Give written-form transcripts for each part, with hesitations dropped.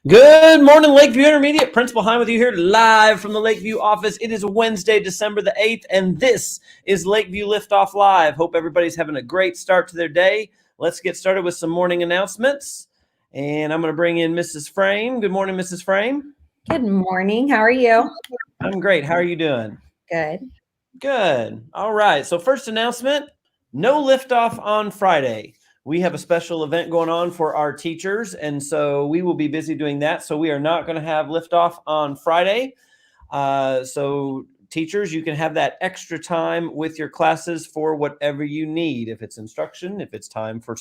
Good morning, Lakeview Intermediate. Principal Hein with you here live from the Lakeview office. It is Wednesday, December the 8th, and this is Lakeview Liftoff Live. Hope everybody's having a great start to their day. Let's get started with some morning announcements. And I'm going to bring in Mrs. Frame. Good morning, Mrs. Frame. Good morning. How are you? I'm great. How are you doing? Good. Good. All right. So first announcement, no liftoff on Friday. We have a special event going on for our teachers, and so we will be busy doing that. So we are not going to have liftoff on Friday. So teachers, you can have that extra time with your classes for whatever you need. If it's instruction, if it's time for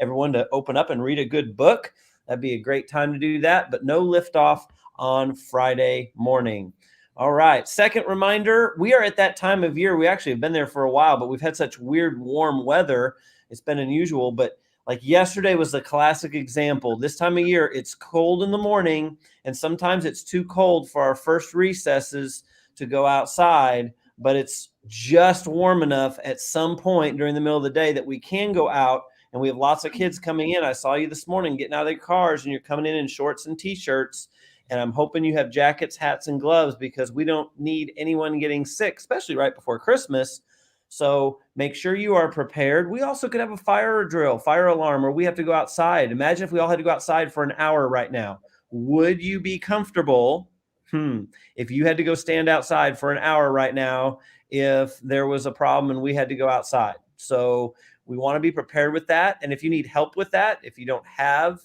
everyone to open up and read a good book, that'd be a great time to do that. But no liftoff on Friday morning. All right. Second reminder, we are at that time of year. We actually have been there for a while, but we've had such weird warm weather. It's been unusual, but like yesterday was the classic example. This time of year, it's cold in the morning, and sometimes it's too cold for our first recesses to go outside, but it's just warm enough at some point during the middle of the day that we can go out, and we have lots of kids coming in. I saw you this morning getting out of their cars, and you're coming in shorts and T-shirts, and I'm hoping you have jackets, hats, and gloves because we don't need anyone getting sick, especially right before Christmas. So make sure you are prepared. We also could have a fire drill, fire alarm, or we have to go outside. Imagine if we all had to go outside for an hour right now. Would you be comfortable if you had to go stand outside for an hour right now if there was a problem and we had to go outside? So we want to be prepared with that. And if you need help with that, if you don't have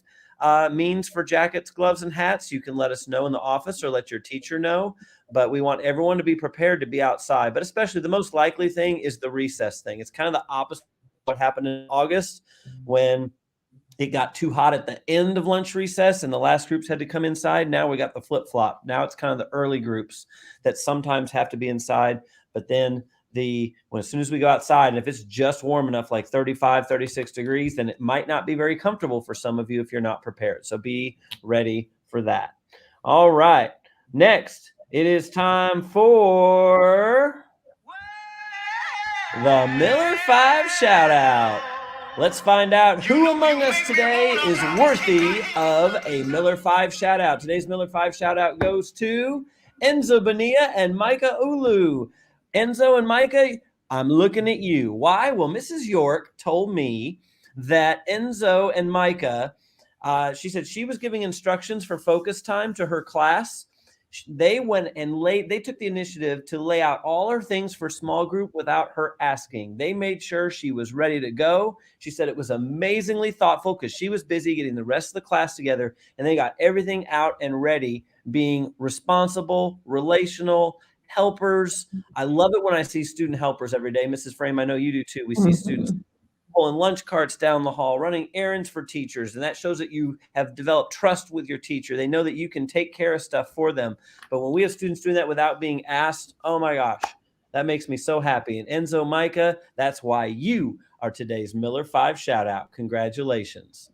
means for jackets, gloves, and hats, you can let us know in the office or let your teacher know. But we want everyone to be prepared to be outside. But especially the most likely thing is the recess thing. It's kind of the opposite of what happened in August when it got too hot at the end of lunch recess and the last groups had to come inside. Now we got the flip-flop. Now it's kind of the early groups that sometimes have to be inside. But then as soon as we go outside, and if it's just warm enough, like 35, 36 degrees, then it might not be very comfortable for some of you if you're not prepared. So be ready for that. All right. Next, it is time for the Miller 5 shout out. Let's find out who among us today is worthy of a Miller 5 shout out. Today's Miller 5 shout out goes to Enzo Bonilla and Micah Ulu. Enzo and Micah, I'm looking at you. Why? Well, Mrs. York told me that Enzo and Micah, she said she was giving instructions for focus time to her class. They went and they took the initiative to lay out all her things for small group without her asking. They made sure she was ready to go. She said it was amazingly thoughtful because she was busy getting the rest of the class together, and they got everything out and ready, being responsible, relational, helpers. I love it when I see student helpers every day. Mrs. Frame, I know you do too. We see students pulling lunch carts down the hall, running errands for teachers, and that shows that you have developed trust with your teacher. They know that you can take care of stuff for them. But when we have students doing that without being asked, oh my gosh, that makes me so happy. And Enzo, Micah, that's why you are today's Miller 5 shout out. Congratulations.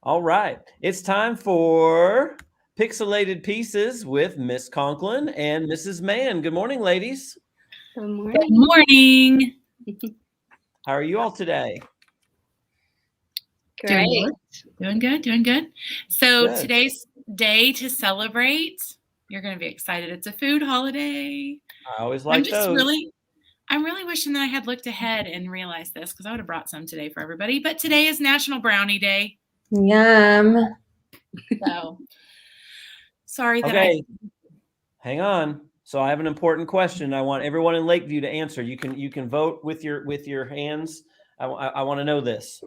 All right, it's time for Pixelated Pieces with Miss Conklin and Mrs. Mann. Good morning, ladies. Good morning. Good morning. How are you all today? Great. Doing good. So Good. Today's day to celebrate. You're going to be excited. It's a food holiday. I always like those. I'm really wishing that I had looked ahead and realized this because I would have brought some today for everybody. But today is National Brownie Day. Yum. So sorry that Okay. Hang on. So I have an important question. I want everyone in Lakeview to answer. You can vote with your hands. I want to know this.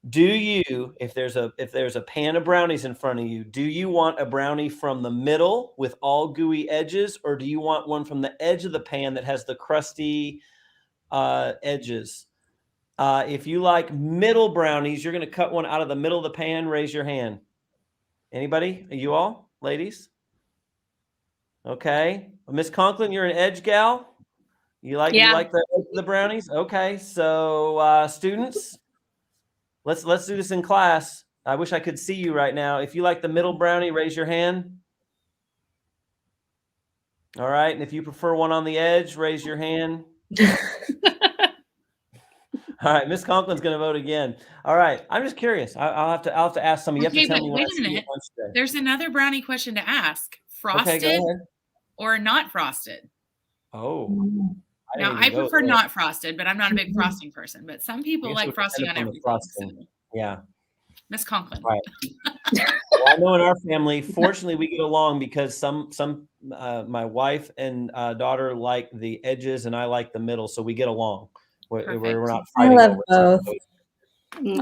Do you, if there's a pan of brownies in front of you, do you want a brownie from the middle with all gooey edges, or do you want one from the edge of the pan that has the crusty edges? If you like middle brownies, you're going to cut one out of the middle of the pan. Raise your hand. Anybody? Are you all, ladies? Okay. Miss Conklin, you're an edge gal. You like the brownies? Okay. So students, let's do this in class. I wish I could see you right now. If you like the middle brownie, raise your hand. All right. And if you prefer one on the edge, raise your hand. All right, Miss Conklin's going to vote again. All right, I'm just curious. I'll have to ask some. You have Okay, to tell but me when wait I a see you minute. at lunch today. There's another brownie question to ask. Okay, go Frosted ahead. or not frosted? Oh, I Now, didn't I even go prefer there. not frosted, but I'm not a big Mhm. frosting person. But some I people guess it like would frosting depend on upon the everything. frosting. So, Yeah. Miss Conklin. Right. Well, I know in our family, fortunately, we get along because my wife and daughter like the edges, and I like the middle, so we get along. We're not I fighting love over both. it.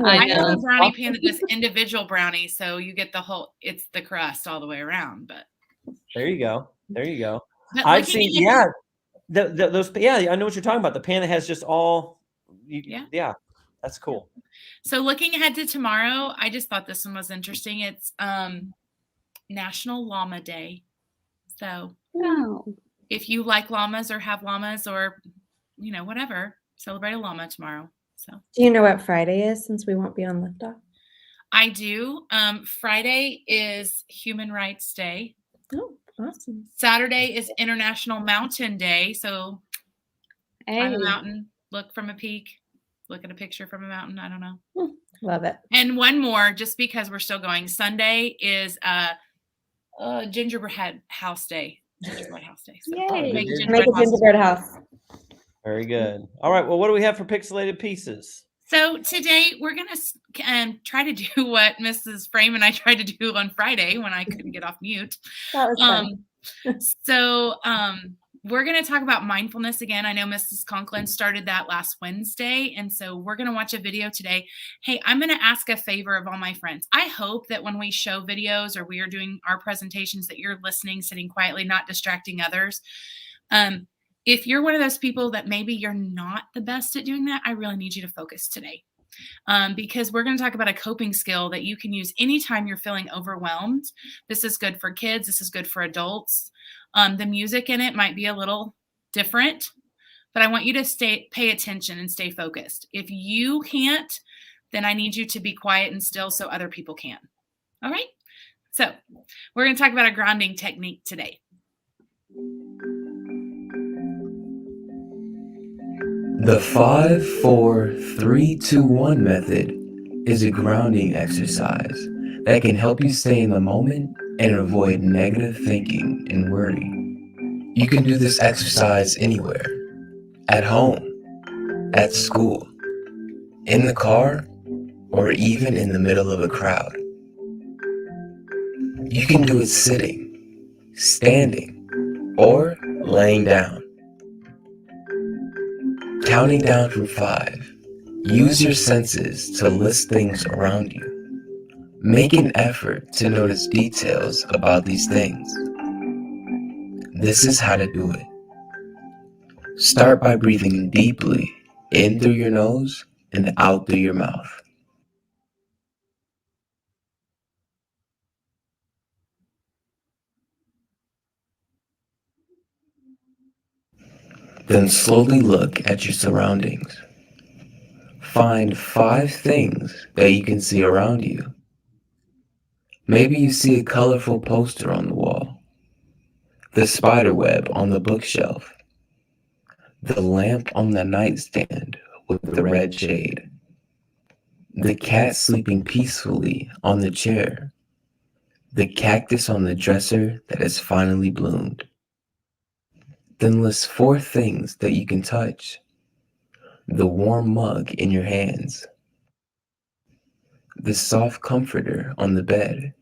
I I have know. a brownie pan that does individual brownies, so you get it's the crust all the way around. But There you go. There you go. but I've looking seen, ahead, those, I know what you're talking about. The pan that has just all, Yeah. that's cool. So looking ahead to tomorrow, I just thought this one was interesting. It's National Llama Day. So if you like llamas or have llamas or whatever, celebrate a llama tomorrow. So Do you know what Friday is since we won't be on Liftoff? I do. Friday is Human Rights Day. Oh, awesome. Saturday is International Mountain Day. So climb a mountain, look from a peak, look at a picture from a mountain. I don't know. Love it. And one more, just because we're still going. Sunday is Gingerbread House Day. Gingerbread House Day. So Yay. make a Make a gingerbread house. Very good. All right. Well, what do we have for pixelated pieces? So today we're going to try to do what Mrs. Frame and I tried to do on Friday when I couldn't get off mute. That was fun. So we're going to talk about mindfulness again. I know Mrs. Conklin started that last Wednesday, and so we're going to watch a video today. Hey, I'm going to ask a favor of all my friends. I hope that when we show videos or we are doing our presentations that you're listening, sitting quietly, not distracting others. If you're one of those people that maybe you're not the best at doing that, I really need you to focus today. Because we're going to talk about a coping skill that you can use anytime you're feeling overwhelmed. This is good for kids. This is good for adults. The music in it might be a little different, but I want you to pay attention and stay focused. If you can't, then I need you to be quiet and still so other people can. All right? So we're going to talk about a grounding technique today. The 5-4-3-2-1 method is a grounding exercise that can help you stay in the moment and avoid negative thinking and worry. You can do this exercise anywhere, at home, at school, in the car, or even in the middle of a crowd. You can do it sitting, standing, or laying down. Counting down from 5, use your senses to list things around you. Make an effort to notice details about these things. This is how to do it. Start by breathing deeply in through your nose and out through your mouth. Then slowly look at your surroundings. Find 5 things that you can see around you. Maybe you see a colorful poster on the wall, the spider web on the bookshelf, the lamp on the nightstand with the red shade, the cat sleeping peacefully on the chair, the cactus on the dresser that has finally bloomed. Then list 4 things that you can touch. The warm mug in your hands, the soft comforter on the bed,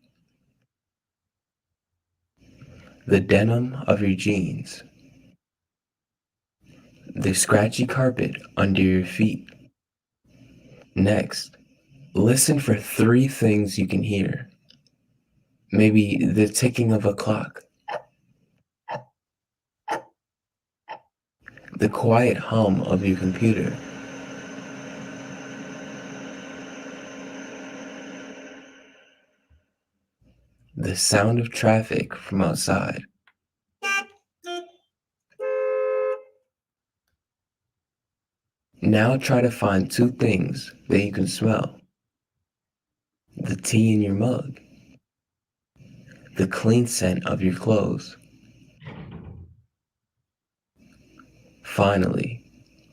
the denim of your jeans, the scratchy carpet under your feet. Next, listen for 3 things you can hear. Maybe the ticking of a clock, the quiet hum of your computer, the sound of traffic from outside. Now try to find 2 things that you can smell. The tea in your mug, the clean scent of your clothes. Finally,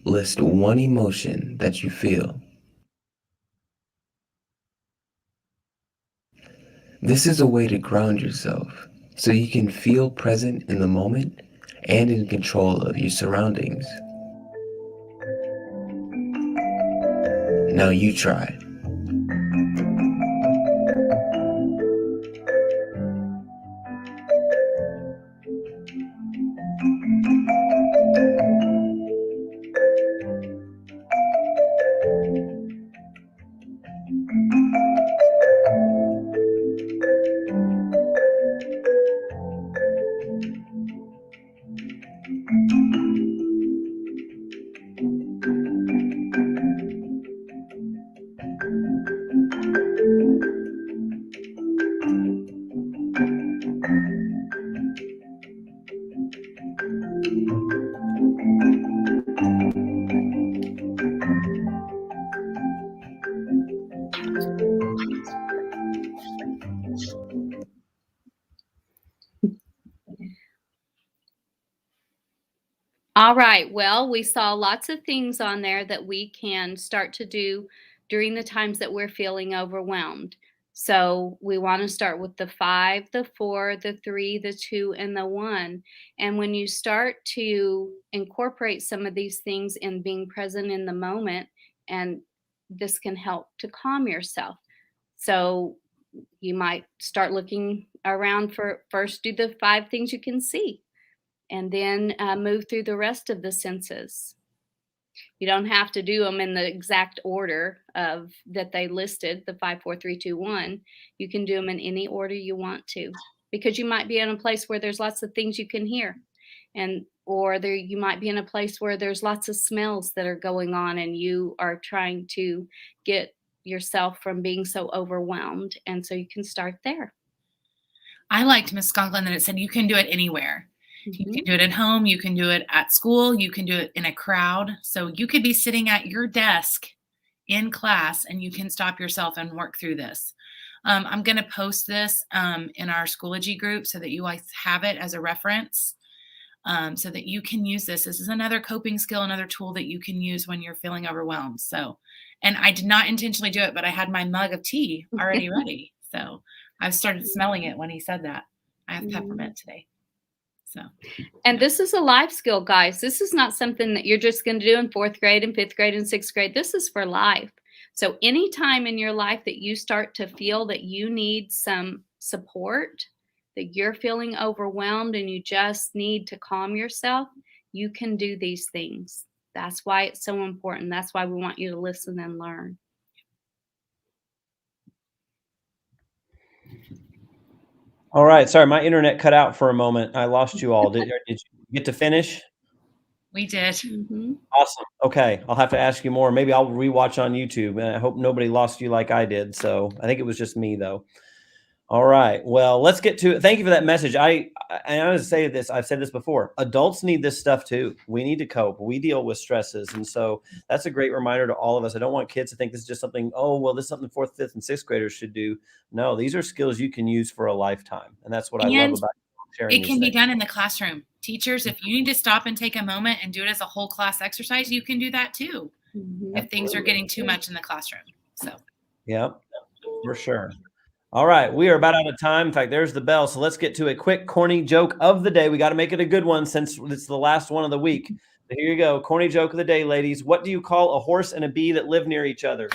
List one emotion that you feel. This is a way to ground yourself so you can feel present in the moment and in control of your surroundings. Now you try. All right. Well, we saw lots of things on there that we can start to do during the times that we're feeling overwhelmed. So we want to start with the 5, the 4, the 3, the 2, and the 1. And when you start to incorporate some of these things in being present in the moment, and this can help to calm yourself. So you might start looking around for first do the 5 things you can see, and then move through the rest of the senses. You don't have to do them in the exact order of that they listed, the 5, 4, 3, 2, 1. You can do them in any order you want to, because you might be in a place where there's lots of things you can hear, or you might be in a place where there's lots of smells that are going on, and you are trying to get yourself from being so overwhelmed. And so you can start there. I liked Miss Conklin that it said you can do it anywhere. You can do it at home. You can do it at school. You can do it in a crowd. So you could be sitting at your desk in class and you can stop yourself and work through this. I'm going to post this in our Schoology group so that you guys have it as a reference, so that you can use this. This is another coping skill, another tool that you can use when you're feeling overwhelmed. So, and I did not intentionally do it, but I had my mug of tea already ready. So I started smelling it when he said that. I have peppermint today. So, and this is a life skill, guys. This is not something that you're just going to do in 4th grade and 5th grade and 6th grade. This is for life. So anytime in your life that you start to feel that you need some support, that you're feeling overwhelmed and you just need to calm yourself, you can do these things. That's why it's so important. That's why we want you to listen and learn. All right. Sorry, my internet cut out for a moment. I lost you all. Did you get to finish? We did. Awesome. Okay. I'll have to ask you more. Maybe I'll rewatch on YouTube. And I hope nobody lost you like I did. So I think it was just me, though. All right. Well, let's get to it. Thank you for that message. I want to say this. I've said this before. Adults need this stuff too. We need to cope. We deal with stresses. And so that's a great reminder to all of us. I don't want kids to think this is just something, oh, well, this is something 4th, 5th, and 6th graders should do. No, these are skills you can use for a lifetime. And that's what I love about sharing. It can be done in the classroom. Teachers, if you need to stop and take a moment and do it as a whole class exercise, you can do that too. If things are getting too much in the classroom. So, yeah, for sure. All right, we are about out of time. In fact, there's the bell. So let's get to a quick corny joke of the day. We got to make it a good one since it's the last one of the week. So here you go. Corny joke of the day, ladies. What do you call a horse and a bee that live near each other?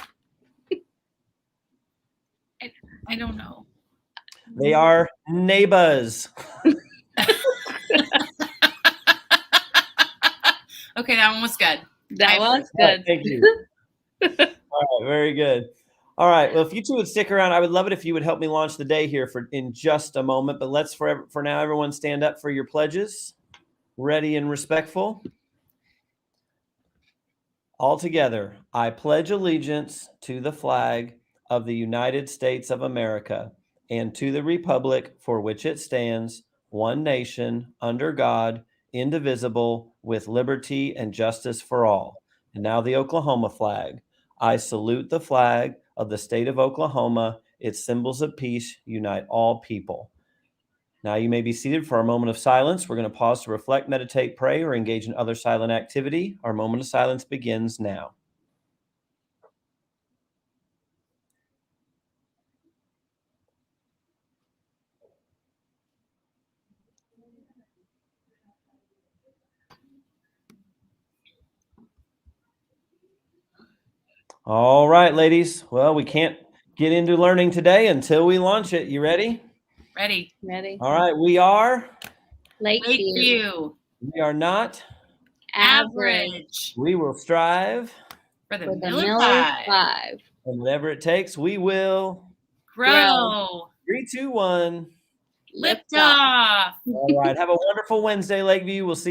I don't know. They are neighbors. Okay, that one was good. That was good. Thank you. All right, very good. All right. Well, if you two would stick around, I would love it if you would help me launch the day here in just a moment. But let's for now, everyone stand up for your pledges. Ready and respectful. All together, I pledge allegiance to the flag of the United States of America and to the republic for which it stands, one nation, under God, indivisible, with liberty and justice for all. And now the Oklahoma flag. I salute the flag of the state of Oklahoma. Its symbols of peace unite all people. Now you may be seated for our moment of silence. We're going to pause to reflect, meditate, pray, or engage in other silent activity. Our moment of silence begins now. All right, ladies. Well, we can't get into learning today until we launch it. You ready? Ready. Ready? All right, we are. Lakeview. Lakeview. We are not. Average. We will strive. For the For the Miller Miller 5. 5. And whatever it takes, we will. Grow. 3, 2, 1. Lift off. All right. Have a wonderful Wednesday, Lakeview. We'll see